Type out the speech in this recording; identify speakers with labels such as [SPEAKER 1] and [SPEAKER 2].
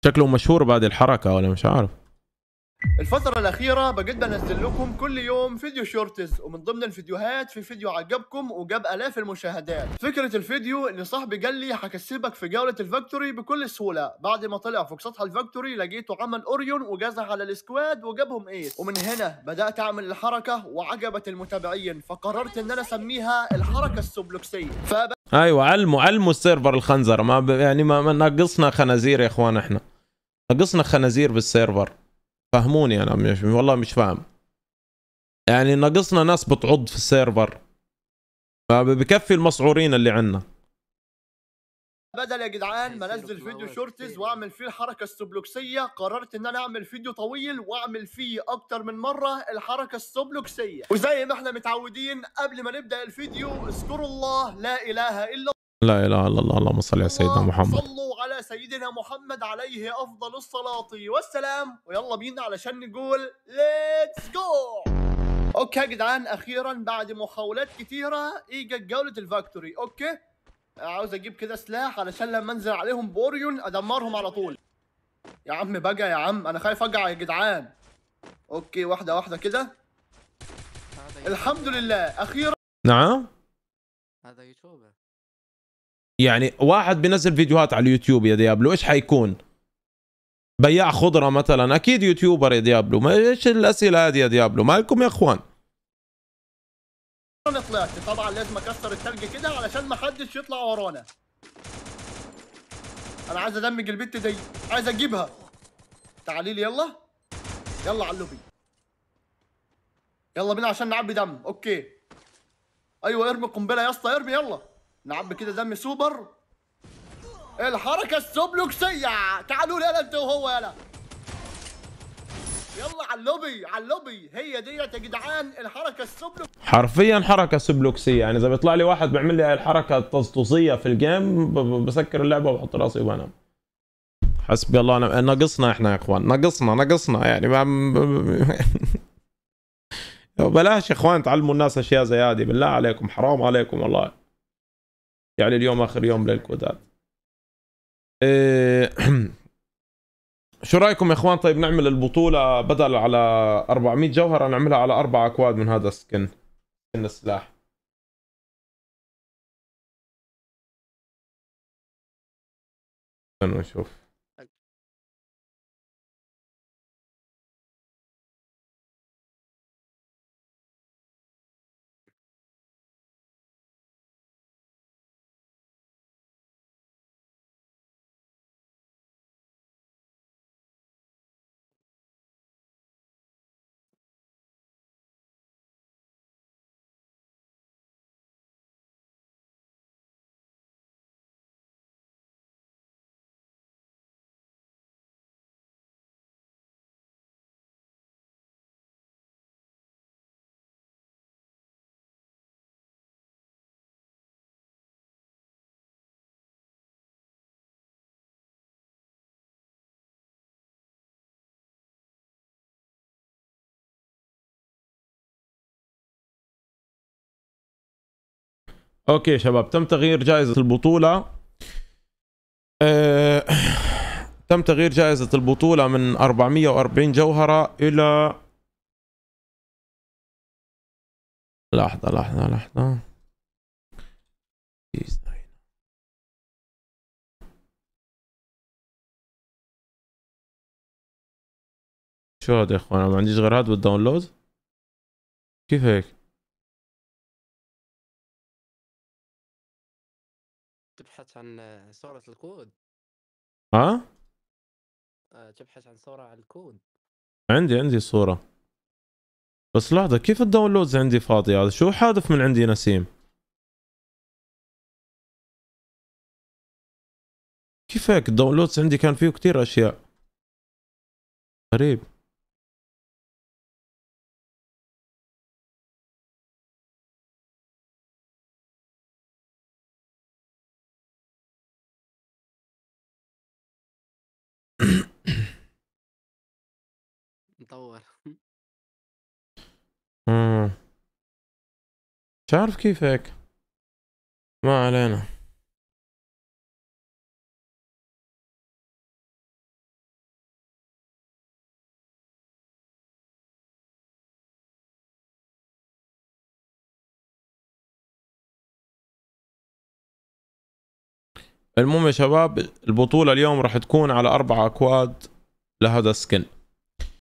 [SPEAKER 1] شكله مشهور بعد الحركة ولا مش عارف.
[SPEAKER 2] الفترة الأخيرة بقيت بنزل لكم كل يوم فيديو شورتز، ومن ضمن الفيديوهات في فيديو عجبكم وجاب آلاف المشاهدات. فكرة الفيديو إن صاحبي قال لي هكسبك في جولة الفاكتوري بكل سهولة. بعد ما طلع فوق سطح الفاكتوري لقيته عمل أوريون وجازها على السكواد وجابهم إيس، ومن هنا بدأت أعمل الحركة وعجبت المتابعين، فقررت إن أنا أسميها الحركة السبلوكسية.
[SPEAKER 1] ايوه علموا السيرفر الخنزرة، يعني ما ناقصنا خنازير يا اخوان، احنا ناقصنا خنازير بالسيرفر. فهموني انا والله مش فاهم، يعني ناقصنا ناس بتعض في السيرفر، فبكفي المسعورين اللي عندنا.
[SPEAKER 2] بدل يا جدعان ما انزل فيديو شورتز واعمل فيه الحركه السبلوكسيه، قررت ان انا اعمل فيديو طويل واعمل فيه اكتر من مره الحركه السبلوكسيه. وزي ما احنا متعودين قبل ما نبدا الفيديو اذكروا الله، لا اله الا
[SPEAKER 1] لا اله الا الله، اللهم صل على سيدنا محمد.
[SPEAKER 2] صلوا على سيدنا محمد عليه افضل الصلاه والسلام، ويلا بينا علشان نقول ليتس جو. اوكي يا جدعان، اخيرا بعد محاولات كتيره اجت جوله الفاكتوري. اوكي، عاوز اجيب كده سلاح علشان لما انزل عليهم بوريون ادمرهم على طول. يا عم بقى يا عم، انا خايف اقع يا جدعان. اوكي، واحده واحده كده. الحمد لله اخيرا.
[SPEAKER 1] نعم،
[SPEAKER 3] هذا يوتيوبر،
[SPEAKER 1] يعني واحد بينزل فيديوهات على اليوتيوب يا ديابلو، ايش حيكون؟ بياع خضرة مثلا؟ اكيد يوتيوبر يا ديابلو. ما ايش الاسئله هذه يا ديابلو؟ مالكم يا اخوان؟
[SPEAKER 2] انا طلعت طبعا لازم اكسر الثلج كده علشان ما حدش يطلع ورانا. انا عايز ادمج البت دي، عايز اجيبها. تعالي لي يلا، يلا على اللوبي، يلا بينا عشان نعبي دم. اوكي، ايوه ارمي قنبله يا اسطى، ارمي يلا نعبي كده دم سوبر. الحركه السبلوكسيه، تعالوا لي يلا انت وهو، يلا يلا على اللوبي، على اللوبي. هي ديت يا جدعان الحركه السبلوك،
[SPEAKER 1] حرفيا حركه سبلوكسيه، يعني اذا بيطلع لي واحد بيعمل لي هاي الحركه التسطوسيه في الجيم بسكر اللعبه وبحط راسي وبنام. حسبي الله ونعم. ناقصنا احنا يا اخوان، ناقصنا يعني ما بلاش يا اخوان تعلموا الناس اشياء زي هذه، بالله عليكم حرام عليكم والله. يعني اليوم اخر يوم للكودات. إيه... شو رايكم يا اخوان؟ طيب نعمل البطوله بدل على 400 جوهره نعملها على 4 اكواد من هذا سكن السلاح. خلينا نشوف. اوكي شباب، تم تغيير جائزة البطولة. تم تغيير جائزة البطولة من 440 جوهرة إلى لحظة. شو هذا يا اخوان؟ ما عنديش غير هذا بالداونلود. كيف هيك؟
[SPEAKER 3] تبحث عن صورة الكود.
[SPEAKER 1] ها؟
[SPEAKER 3] تبحث عن صورة على الكود.
[SPEAKER 1] عندي صورة، بس لحظة، كيف الداونلودز عندي فاضي؟ هذا شو حادث من عندي نسيم؟ كيف هيك؟ الداونلودز عندي كان فيه كتير اشياء غريب.
[SPEAKER 3] مطور.
[SPEAKER 1] مش عارف كيف هيك، ما علينا. المهم يا شباب البطولة اليوم راح تكون على 4 أكواد لهذا السكن.